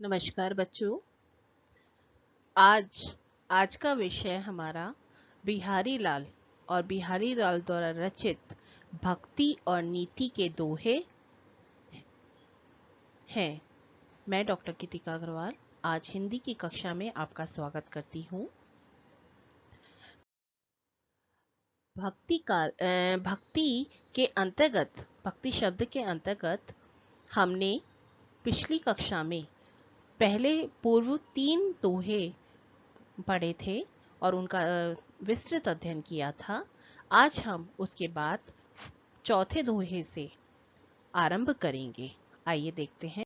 नमस्कार बच्चों। आज आज का विषय हमारा बिहारी लाल और बिहारी लाल द्वारा रचित भक्ति और नीति के दोहे हैं। मैं डॉक्टर कृतिका अग्रवाल आज हिंदी की कक्षा में आपका स्वागत करती हूँ। भक्ति के अंतर्गत, भक्ति शब्द के अंतर्गत हमने पिछली कक्षा में पहले पूर्व 3 दोहे पढ़े थे और उनका विस्तृत अध्ययन किया था। आज हम उसके बाद चौथे दोहे से आरंभ करेंगे। आइए देखते हैं।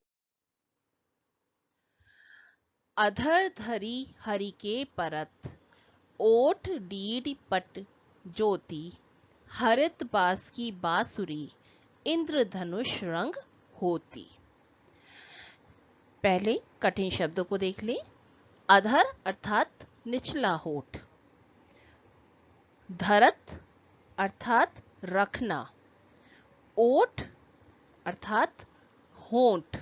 अधर धरी हरि के परत, ओठ डीड पट ज्योति, हरित बास की बांसुरी, इंद्रधनुष रंग होती। पहले कठिन शब्दों को देख लें। अधर अर्थात निचला होठ, धरत अर्थात रखना, ओठ अर्थात होंठ,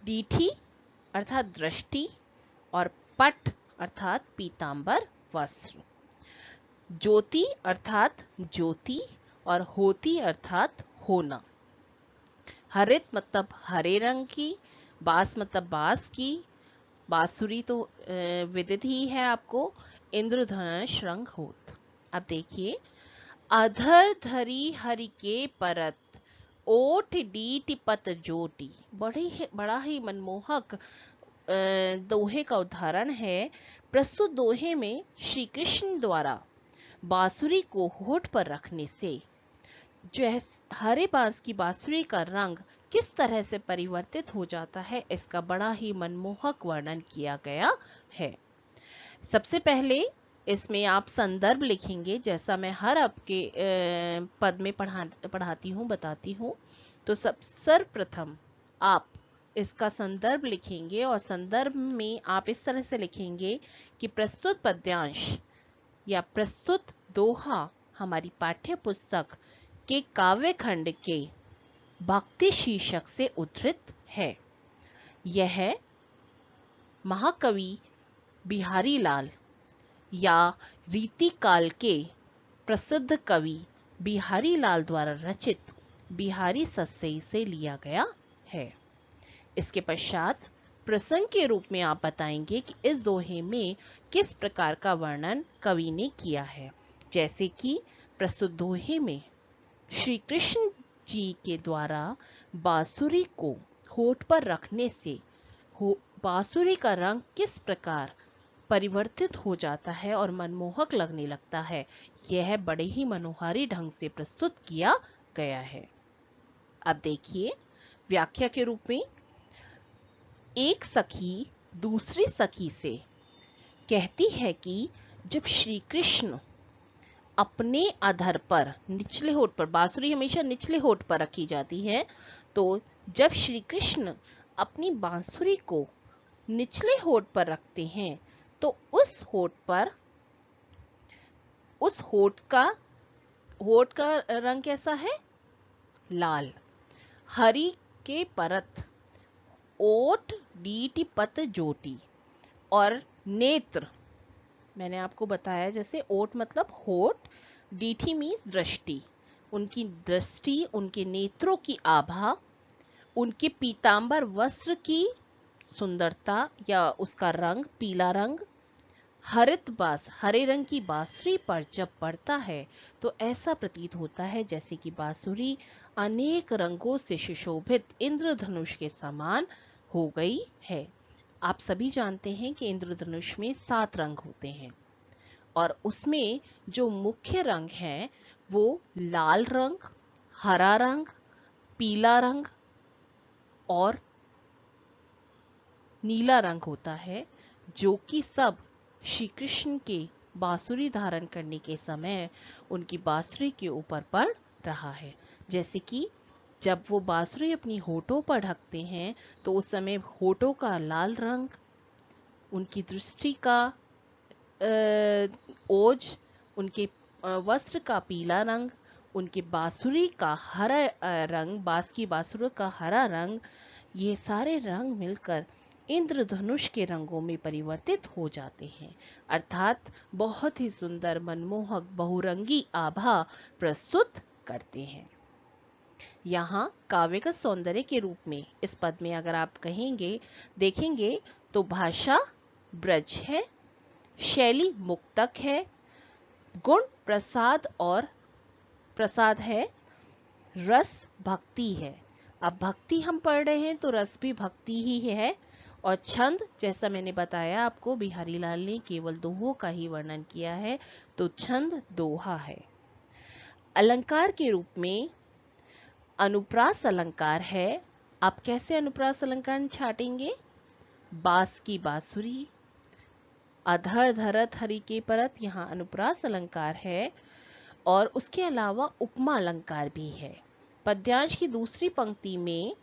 डीठी अर्थात दृष्टि और पट अर्थात पीतांबर वस्त्र, ज्योति अर्थात ज्योति और होती अर्थात होना। हरित मतलब हरे रंग की, बास मतलब बास की, बांसुरी तो विदित ही है आपको, इंद्रधनुष रंग होत। अब देखिए, अधर धरी हरि के परत, ओठ डीट पत जोटी। बड़ा ही मनमोहक दोहे का उदाहरण है। प्रस्तुत दोहे में श्री कृष्ण द्वारा बांसुरी को होठ पर रखने से जो हरे बांस की बांसुरी का रंग किस तरह से परिवर्तित हो जाता है, इसका बड़ा ही मनमोहक वर्णन किया गया है। सबसे पहले इसमें आप संदर्भ लिखेंगे, जैसा मैं हर आपके पद में पढ़ाती हूँ, बताती हूँ। तो सर्वप्रथम आप इसका संदर्भ लिखेंगे और संदर्भ में आप इस तरह से लिखेंगे कि प्रस्तुत पद्यांश या प्रस्तुत दोहा हमारी पाठ्य पुस्तक के काव्य खंड के भक्ति शीर्षक से उद्धृत है। यह महाकवि बिहारी लाल या रीतिकाल के प्रसिद्ध कवि बिहारी लाल द्वारा रचित बिहारी सस्सई से लिया गया है। इसके पश्चात प्रसंग के रूप में आप बताएंगे कि इस दोहे में किस प्रकार का वर्णन कवि ने किया है। जैसे कि प्रस्तुत दोहे में श्री कृष्ण जी के द्वारा बांसुरी को होठ पर रखने से बांसुरी का रंग किस प्रकार परिवर्तित हो जाता है और मनमोहक लगने लगता है, यह बड़े ही मनोहारी ढंग से प्रस्तुत किया गया है। अब देखिए, व्याख्या के रूप में, एक सखी दूसरी सखी से कहती है कि जब श्री कृष्ण अपने अधर पर, निचले होठ पर, बांसुरी हमेशा निचले होठ पर रखी जाती है, तो जब श्री कृष्ण अपनी बांसुरी को निचले होठ पर रखते हैं तो उस होठ का रंग कैसा है? लाल। हरि के परत, ओठ डीटी पत जोटी और नेत्र, मैंने आपको बताया जैसे ओठ मतलब होठ, डीठी मीन्स दृष्टि, उनकी दृष्टि, उनके नेत्रों की आभा, उनके पीतांबर वस्त्र की सुंदरता या उसका रंग पीला रंग, हरित बास, हरे रंग की बांसुरी पर जब पड़ता है तो ऐसा प्रतीत होता है जैसे कि बांसुरी अनेक रंगों से सुशोभित इंद्रधनुष के समान हो गई है। आप सभी जानते हैं कि इंद्रधनुष में 7 रंग होते हैं और उसमें जो मुख्य रंग है वो लाल रंग, हरा रंग, पीला रंग और नीला रंग होता है, जो कि सब श्री कृष्ण के बांसुरी धारण करने के समय उनकी बांसुरी के ऊपर पड़ रहा है। जैसे कि जब वो बांसुरी अपनी होठों पर ढकते हैं तो उस समय होठों का लाल रंग, उनकी दृष्टि का ओज, उनके वस्त्र का पीला रंग, उनके बांसुरी का हरा रंग, बांस की बांसुरी का हरा रंग, ये सारे रंग मिलकर इंद्रधनुष के रंगों में परिवर्तित हो जाते हैं, अर्थात बहुत ही सुंदर, मनमोहक, बहुरंगी आभा प्रस्तुत करते हैं। यहाँ काव्यगत सौंदर्य के रूप में इस पद में अगर आप देखेंगे तो भाषा ब्रज है, शैली मुक्तक है, गुण प्रसाद है, रस भक्ति है। अब भक्ति हम पढ़ रहे हैं तो रस भी भक्ति ही है। और छंद, जैसा मैंने बताया आपको, बिहारी लाल ने केवल दोहों का ही वर्णन किया है, तो छंद दोहा है। अलंकार के रूप में अनुप्रास अलंकार है। आप कैसे अनुप्रास अलंकार छाटेंगे? बास की बांसुरी, अधर धरत हरि के परत, यहाँ अनुप्रास अलंकार है। और उसके अलावा उपमा अलंकार भी है। पद्यांश की दूसरी पंक्ति में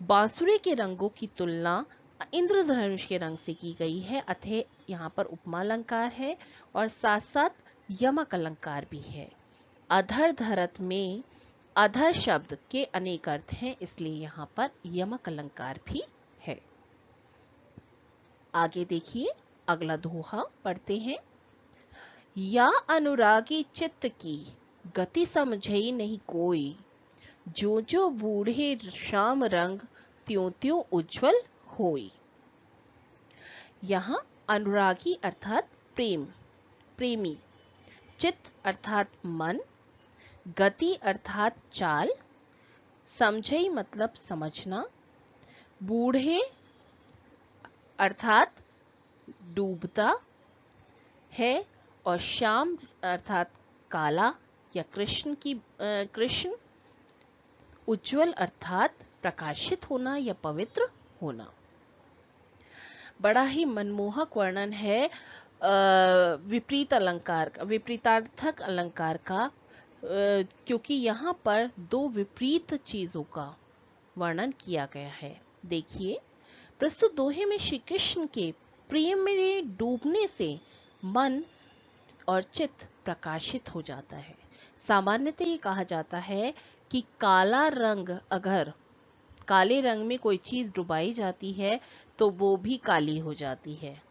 बांसुरी के रंगों की तुलना इंद्रधनुष के रंग से की गई है, अतः यहाँ पर उपमा अलंकार है। और साथ साथ यमक अलंकार भी है। अधर धरत में अधर शब्द के अनेक अर्थ हैं, इसलिए यहाँ पर यमक अलंकार भी है। आगे देखिए, अगला दोहा पढ़ते हैं। या अनुरागी चित्त की गति समझई नहीं कोई, जो जो बूढ़े श्याम रंग त्यों त्यों उज्जवल होई। यहाँ अनुरागी अर्थात प्रेमी, चित्त अर्थात मन, गति अर्थात चाल, समझई मतलब समझना, बूढ़े अर्थात डूबता है, और श्याम अर्थात काला या कृष्ण, उज्जवल अर्थात प्रकाशित होना या पवित्र होना। बड़ा ही मनमोहक वर्णन है विपरीतार्थक अलंकार का, क्योंकि यहाँ पर दो विपरीत चीजों का वर्णन किया गया है। देखिए, प्रस्तुत दोहे में श्री कृष्ण के प्रेम में डूबने से मन और चित्त प्रकाशित हो जाता है। सामान्यतः ये कहा जाता है कि अगर काले रंग में कोई चीज डुबाई जाती है तो वो भी काली हो जाती है,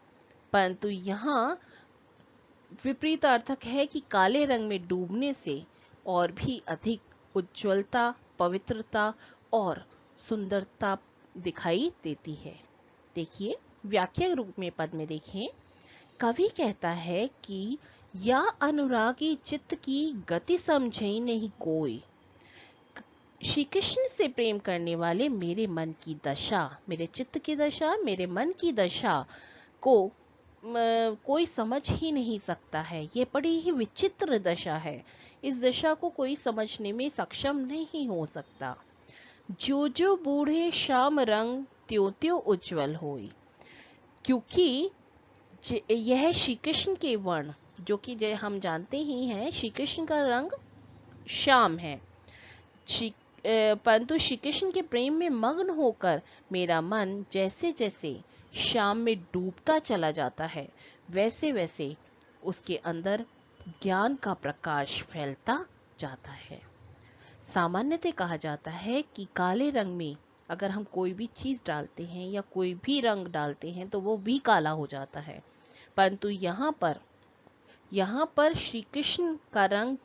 परंतु यहाँ विपरीत अर्थक है कि काले रंग में डूबने से और भी अधिक उज्ज्वलता, पवित्रता और सुंदरता दिखाई देती है। देखिए, व्याख्या रूप में पद में देखें। कवि कहता है कि या अनुरागी चित्त की गति समझे नहीं कोई, श्री कृष्ण से प्रेम करने वाले मेरे मन की दशा, मेरे चित्त की दशा, मेरे मन की दशा को कोई समझ ही नहीं सकता है। ये बड़ी ही विचित्र दशा है, इस दशा को कोई समझने में सक्षम नहीं हो सकता। जो जो बूढ़े श्याम रंग त्यों त्यों उज्जवल होई, क्योंकि यह श्री कृष्ण के वर्ण, जो कि हम जानते ही हैं श्री कृष्ण का रंग श्याम है, परंतु श्री कृष्ण के प्रेम में मग्न होकर मेरा मन जैसे जैसे श्याम में डूबता चला जाता है, वैसे वैसे उसके अंदर ज्ञान का प्रकाश फैलता जाता है। सामान्यतः कहा जाता है कि काले रंग में अगर हम कोई भी चीज डालते हैं या कोई भी रंग डालते हैं तो वो भी काला हो जाता है, परंतु यहाँ पर श्री कृष्ण का रंग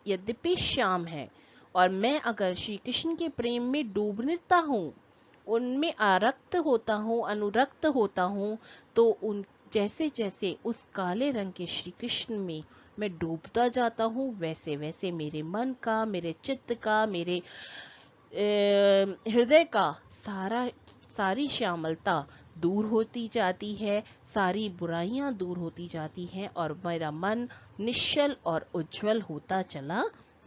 यद्यपि श्याम है, और मैं अगर श्री कृष्ण के प्रेम में डूबता हूँ, उनमें आरक्त होता हूँ, अनुरक्त होता हूँ, तो उन जैसे जैसे उस काले रंग के श्री कृष्ण में मैं डूबता जाता हूँ, वैसे वैसे मेरे मन का, मेरे चित्त का, मेरे हृदय का सारी श्यामलता दूर होती जाती है, सारी बुराइयां दूर होती जाती हैं, और मेरा मन निश्चल और उज्जवल होता चला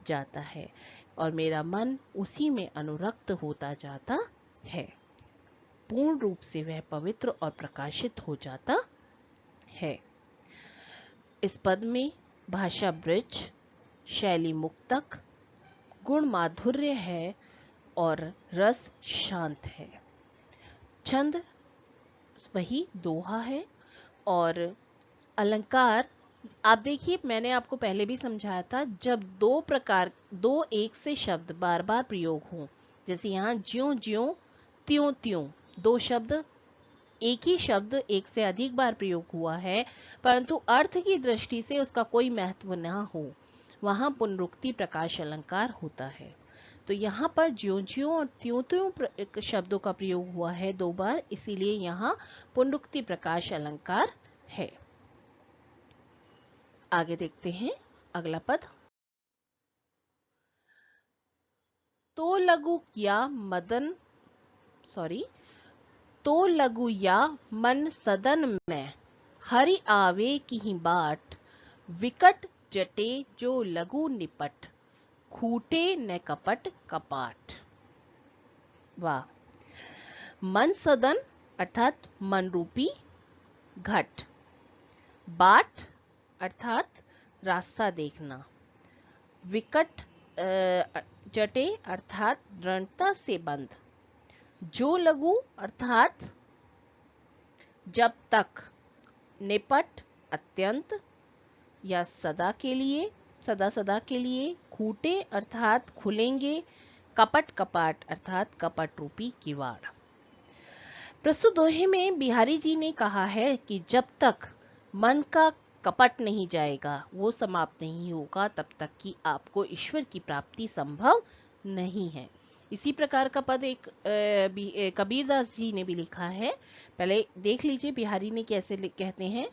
जाता है, और मेरा मन उसी में अनुरक्त होता जाता है। पूर्ण रूप से वह पवित्र और प्रकाशित हो जाता है। इस पद में भाषा ब्रज, शैली मुक्तक, गुण माधुर्य है और रस शांत है। छंद वही दोहा है, और अलंकार आप देखिए, मैंने आपको पहले भी समझाया था, जब दो एक से शब्द बार बार प्रयोग हों, जैसे यहाँ ज्यों ज्यों त्यों त्यों, दो शब्द एक ही शब्द एक से अधिक बार प्रयोग हुआ है परंतु अर्थ की दृष्टि से उसका कोई महत्व न हो, वहां पुनरुक्ति प्रकाश अलंकार होता है। तो यहाँ पर ज्यों ज्यों और त्यों त्यों शब्दों का प्रयोग हुआ है 2 बार, इसीलिए यहाँ पुनरुक्ति प्रकाश अलंकार है। आगे देखते हैं अगला पद। तो लघु या मदन तो लघु या मन सदन में, हरि आवे की बाट, विकट जटे जो लघु निपट, खूटे न कपट कपाट। वाह। मन सदन अर्थात मन रूपी घट, बाट अर्थात रास्ता देखना, विकट जटे अर्थात दृढ़ता से बंद, जो लघु अर्थात जब तक, निपट अत्यंत या सदा के लिए, सदा के लिए, खूटे अर्थात खुलेंगे, कपट कपाट अर्थात कपट रूपी किवाड़। प्रस्तुत दोहे में बिहारी जी ने कहा है कि जब तक मन का कपट नहीं जाएगा, वो समाप्त नहीं होगा, तब तक कि आपको ईश्वर की प्राप्ति संभव नहीं है। इसी प्रकार का पद एक कबीरदास जी ने भी लिखा है। पहले देख लीजिए बिहारी ने कैसे कहते हैं।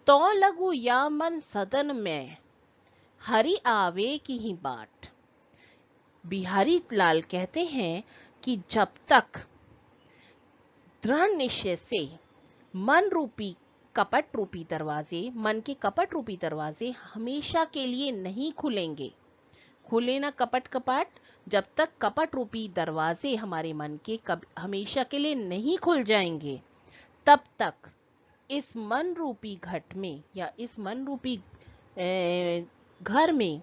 तो लघु या मन सदन में, हरि आवे की ही बाट। बिहारी लाल कहते हैं कि जब तक दृढ़ निश्चय से मन रूपी कपट रूपी दरवाजे, मन के कपट रूपी दरवाजे हमेशा के लिए नहीं खुलेंगे, खुले ना कपट कपाट, जब तक कपट रूपी दरवाजे हमारे मन के हमेशा के लिए नहीं खुल जाएंगे, तब तक इस मन रूपी घट में या इस मन रूपी घर में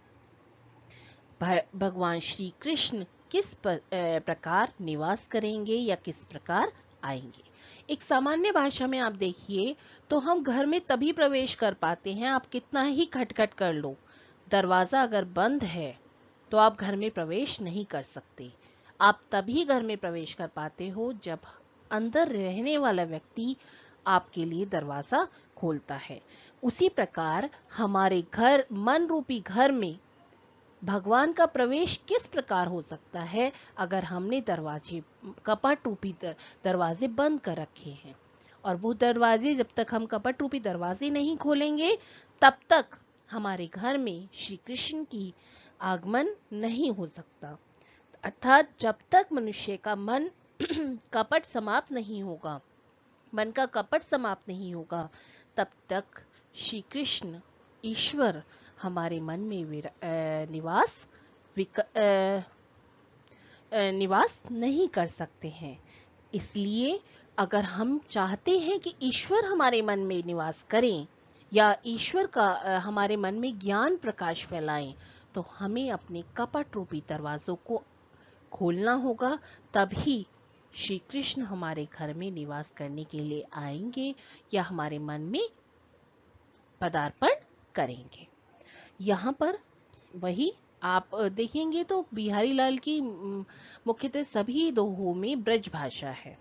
भगवान श्री कृष्ण किस प्रकार निवास करेंगे या किस प्रकार आएंगे। एक सामान्य भाषा में आप देखिए तो हम घर में तभी प्रवेश कर पाते हैं, आप कितना ही खटखट कर लो, दरवाजा अगर बंद है तो आप घर में प्रवेश नहीं कर सकते। आप तभी घर में प्रवेश कर पाते हो जब अंदर रहने वाला व्यक्ति आपके लिए दरवाजा खोलता है। उसी प्रकार हमारे घर, मन रूपी घर में भगवान का प्रवेश किस प्रकार हो सकता है अगर हमने दरवाजे, कपट रूपी दरवाजे बंद कर रखे हैं। और वो दरवाजे, जब तक हम कपट रूपी दरवाजे नहीं खोलेंगे तब तक हमारे घर में श्री कृष्ण की आगमन नहीं हो सकता। अर्थात जब तक मनुष्य का मन कपट समाप्त नहीं होगा, मन का कपट समाप्त नहीं होगा, तब तक श्री कृष्ण ईश्वर हमारे मन में निवास नहीं कर सकते हैं। इसलिए अगर हम चाहते हैं कि ईश्वर हमारे मन में निवास करें या ईश्वर का हमारे मन में ज्ञान प्रकाश फैलाएं, तो हमें अपने कपट रूपी दरवाजों को खोलना होगा, तभी श्री कृष्ण हमारे घर में निवास करने के लिए आएंगे या हमारे मन में पदार्पण करेंगे। यहाँ पर वही आप देखेंगे तो बिहारी लाल की मुख्यतः सभी दोहों में ब्रज भाषा है,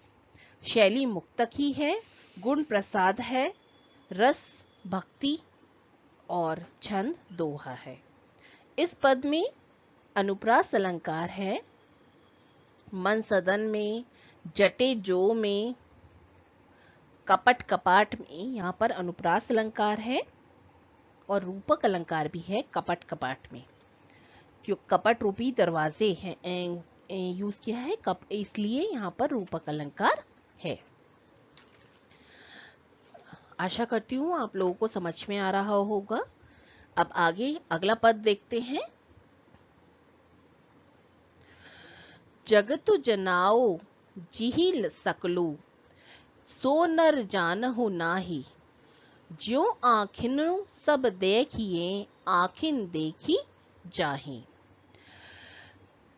शैली मुक्तक ही है, गुण प्रसाद है, रस भक्ति और छंद दोहा है। इस पद में अनुप्रास अलंकार है, मन सदन में, जटे जो में, कपट कपाट में यहाँ पर अनुप्रास अलंकार है और रूपक अलंकार भी है कपट कपाट में, क्यों कपट रूपी दरवाजे हैं यूज किया है इसलिए यहाँ पर रूपक अलंकार है। आशा करती हूँ आप लोगों को समझ में आ रहा होगा। अब आगे अगला पद देखते हैं। जगतु जनाओ जिहि सकलु, सो नर जानहु नाही, ज्यों आँखिन सब देखिए, आँखिन देखी जाहि।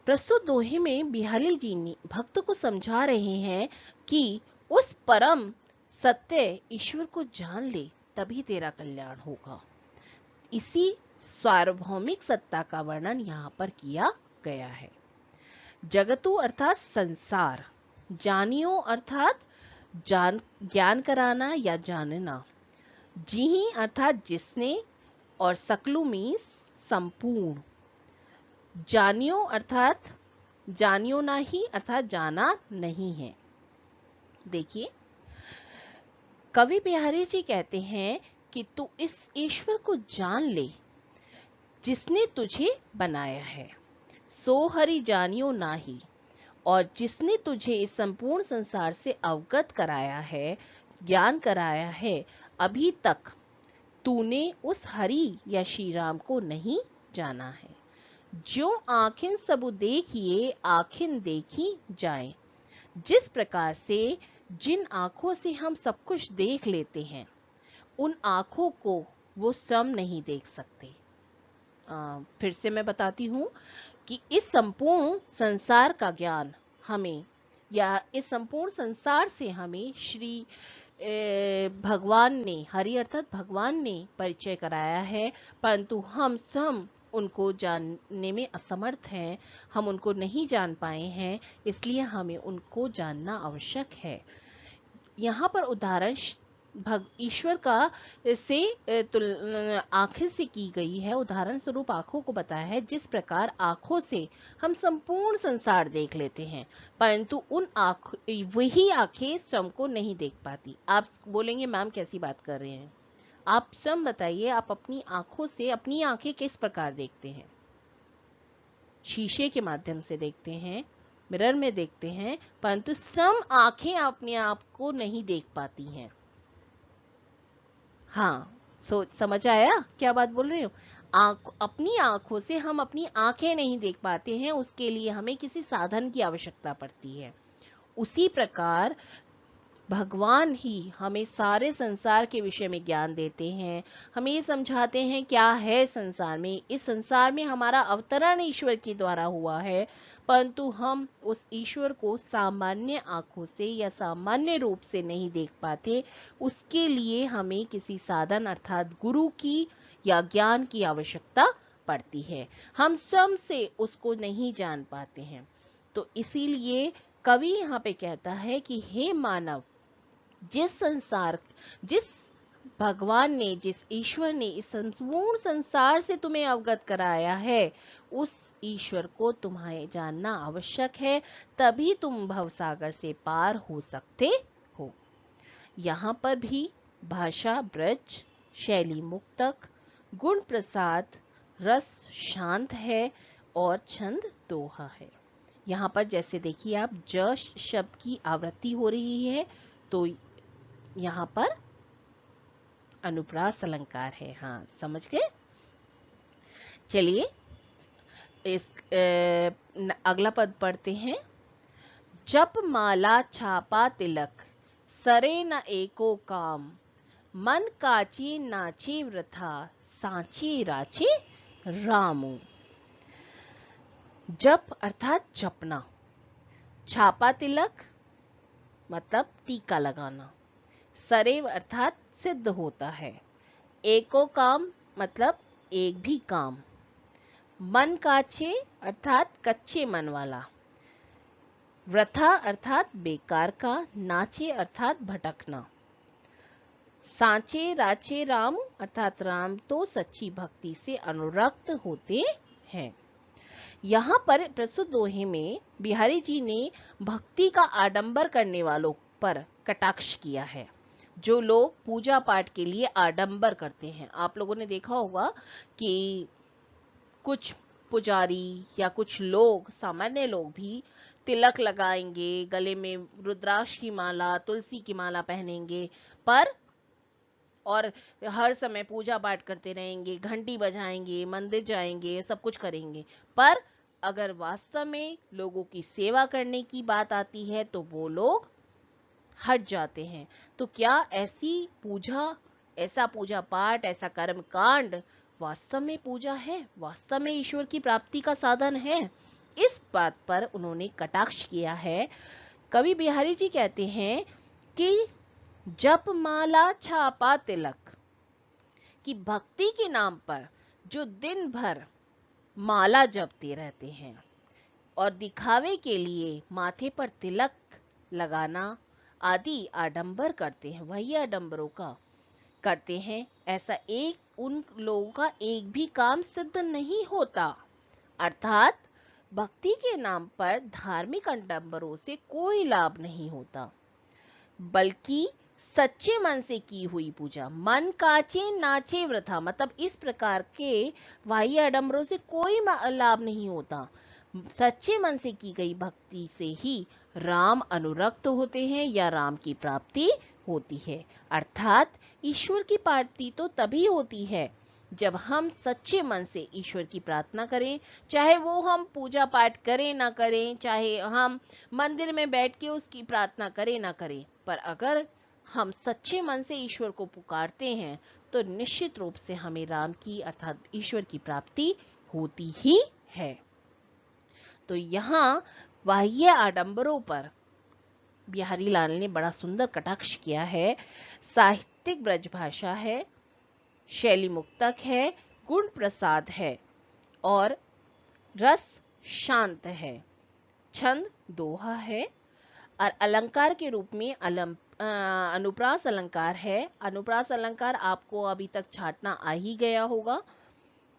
प्रस्तुत दोहे में बिहारी जी ने भक्त को समझा रहे हैं कि उस परम सत्य ईश्वर को जान ले, तभी तेरा कल्याण होगा। इसी सार्वभौमिक सत्ता का वर्णन यहाँ पर किया गया है। जगतु अर्थात संसार, जानियो अर्थात ज्ञान कराना या जानना। जिहि अर्थात जिसने, और सकलु मीन्स संपूर्ण। जानियो अर्थात जानियो नहीं अर्थात जाना नहीं है। देखिए, कवि बिहारी जी कहते हैं कि तू इस ईश्वर को जान ले जिसने तुझे बनाया है, सो हरि जानियो नाही। और जिसने तुझे इस संपूर्ण संसार से अवगत कराया है, ज्ञान कराया है, अभी तक तूने उस हरि या श्री राम को नहीं जाना है। जो आँखें सबु देखिए आँखें देखी जाए। जिस प्रकार से जिन आँखों से हम सब कुछ देख लेते हैं, उन आँखों को वो स्वयं नहीं देख सकते। फिर से मैं बताती हूँ कि इस संपूर्ण संसार का ज्ञान हमें, या इस संपूर्ण संसार से हमें श्री भगवान ने, हरि अर्थात भगवान ने परिचय कराया है, परंतु हम स्वयं उनको जानने में असमर्थ हैं। हम उनको नहीं जान पाए हैं, इसलिए हमें उनको जानना आवश्यक है। यहाँ पर उदाहरण ईश्वर का से आंखें से की गई है। उदाहरण स्वरूप आंखों को बताया है। जिस प्रकार आंखों से हम संपूर्ण संसार देख लेते हैं, परंतु उन वही आंखें स्वयं को नहीं देख पाती। आप बोलेंगे मैम कैसी बात कर रहे हैं, आप स्वयं बताइए, आप अपनी आंखों से अपनी आंखें किस प्रकार देखते हैं? शीशे के माध्यम से देखते हैं, मिरर में देखते हैं, परंतु सम आंखें अपने आप को नहीं देख पाती हैं। हाँ, समझ आया क्या बात बोल रही हूँ? अपनी आंखों से हम अपनी आंखें नहीं देख पाते हैं, उसके लिए हमें किसी साधन की आवश्यकता पड़ती है। उसी प्रकार भगवान ही हमें सारे संसार के विषय में ज्ञान देते हैं, हमें ये समझाते हैं क्या है संसार में। इस संसार में हमारा अवतरण ईश्वर के द्वारा हुआ है, परंतु हम उस ईश्वर को सामान्य आंखों से या सामान्य रूप से नहीं देख पाते। उसके लिए हमें किसी साधन अर्थात गुरु की या ज्ञान की आवश्यकता पड़ती है। हम स्वयं से उसको नहीं जान पाते हैं। तो इसीलिए कवि यहाँ पे कहता है कि हे मानव, जिस भगवान ने, जिस ईश्वर ने इस संपूर्ण संसार से तुम्हें अवगत कराया है, उस ईश्वर को तुम्हें जानना आवश्यक है, तभी तुम भवसागर से पार हो सकते हो। यहाँ पर भी भाषा ब्रज, शैली मुक्तक, गुण प्रसाद, रस शांत है और छंद दोहा है। यहाँ पर जैसे देखिए आप, ज शब्द की आवृत्ति हो रही है, तो यहाँ पर अनुप्रास अलंकार है। हाँ, समझ गए? चलिए इस अगला पद पढ़ते हैं। जप माला छापा तिलक, सरे न एको काम, मन काची नाची वृथा, सांची राचे रामू। जप अर्थात जपना, छापा तिलक मतलब टीका लगाना, सरेव अर्थात सिद्ध होता है, एको काम मतलब एक भी काम, मन काचे अर्थात कच्चे मन वाला, वृथा अर्थात बेकार का, नाचे अर्थात भटकना, सांचे राचे राम अर्थात राम तो सच्ची भक्ति से अनुरक्त होते हैं। यहाँ पर प्रस्तुत दोहे में बिहारी जी ने भक्ति का आडंबर करने वालों पर कटाक्ष किया है, जो लोग पूजा पाठ के लिए आडंबर करते हैं। आप लोगों ने देखा होगा कि कुछ पुजारी या कुछ लोग, सामान्य लोग भी तिलक लगाएंगे, गले में रुद्राक्ष की माला, तुलसी की माला पहनेंगे, और हर समय पूजा पाठ करते रहेंगे, घंटी बजाएंगे, मंदिर जाएंगे, सब कुछ करेंगे, पर अगर वास्तव में लोगों की सेवा करने की बात आती है तो वो लोग हट जाते हैं। तो क्या ऐसी पूजा, ऐसा पूजा पाठ, ऐसा कर्म कांड वास्तव में पूजा है, वास्तव में ईश्वर की प्राप्ति का साधन है? इस बात पर उन्होंने कटाक्ष किया है। कवि बिहारी जी कहते हैं कि जप माला छापा तिलक, कि भक्ति के नाम पर जो दिन भर माला जपते रहते हैं और दिखावे के लिए माथे पर तिलक लगाना, आदि आडंबर करते हैं, वही आडंबरों का करते हैं, ऐसा एक उन लोगों का एक भी काम सिद्ध नहीं होता। अर्थात भक्ति के नाम पर धार्मिक आडंबरों से कोई लाभ नहीं होता, बल्कि सच्चे मन से की हुई पूजा, मन काचे नाचे वृथा, मतलब इस प्रकार के बाह्य आडंबरों से कोई लाभ नहीं होता। सच्चे मन से की गई भक्ति से ही राम अनुरक्त होते हैं या राम की प्राप्ति होती है। अर्थात ईश्वर की प्राप्ति तो तभी होती है जब हम सच्चे मन से ईश्वर की प्रार्थना करें, चाहे वो हम पूजा पाठ करें ना करें, चाहे हम मंदिर में बैठ के उसकी प्रार्थना करें ना करें, पर अगर हम सच्चे मन से ईश्वर को पुकारते हैं तो निश्चित रूप से हमें राम की अर्थात ईश्वर की प्राप्ति होती ही है। तो यहाँ बाह्य आडंबरों पर बिहारी लाल ने बड़ा सुंदर कटाक्ष किया है। साहित्यिक ब्रजभाषा है, शैली मुक्तक है, गुण प्रसाद है और रस शांत है, छंद दोहा है और अलंकार के रूप में अनुप्रास अलंकार है। अनुप्रास अलंकार आपको अभी तक छांटना आ ही गया होगा।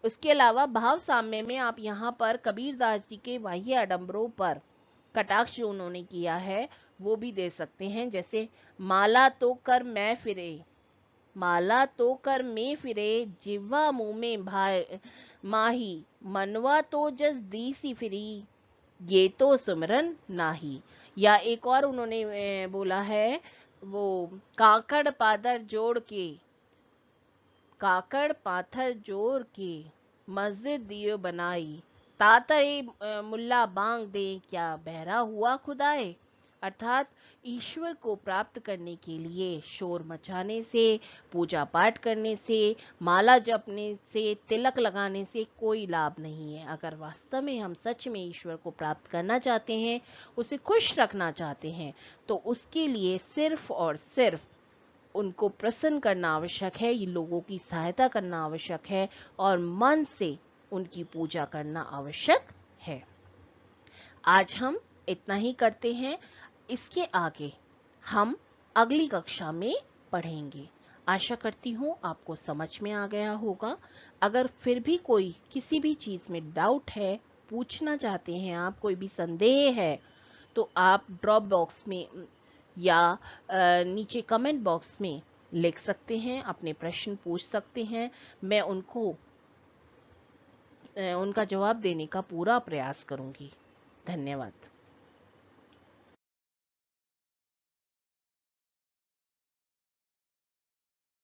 उसके अलावा भाव साम्य में आप यहाँ पर कबीरदास जी के बाह्य आडंबरों पर कटाक्ष जो उन्होंने किया है वो भी दे सकते हैं, जैसे माला तो कर मैं फिरे, माला तो कर में फिरे, जिह्वा मुंह में माही, मनवा तो जस दी सी फिरी, ये तो सुमरन नाही। या एक और उन्होंने बोला है, वो काकड़ पादर जोड़ के, काकड़ पाथर जोड़ के मस्जिद दियो बनाई, तातरे मुल्ला बांग दे, क्या बहरा हुआ खुदाए। अर्थात ईश्वर को प्राप्त करने के लिए शोर मचाने से, पूजा पाठ करने से, माला जपने से, तिलक लगाने से कोई लाभ नहीं है। अगर वास्तव में हम सच में ईश्वर को प्राप्त करना चाहते हैं, उसे खुश रखना चाहते हैं, तो उसके लिए सिर्फ और सिर्फ उनको प्रसन्न करना आवश्यक है, ये लोगों की सहायता करना आवश्यक है और मन से उनकी पूजा करना आवश्यक है। आज हम इतना ही करते हैं, इसके आगे हम अगली कक्षा में पढ़ेंगे। आशा करती हूँ आपको समझ में आ गया होगा। अगर फिर भी कोई किसी भी चीज में डाउट है, पूछना चाहते हैं आप, कोई भी संदेह है, तो आप ड्रॉप बॉक्स में या नीचे कमेंट बॉक्स में लिख सकते हैं, अपने प्रश्न पूछ सकते हैं। मैं उनका जवाब देने का पूरा प्रयास करूंगी। धन्यवाद।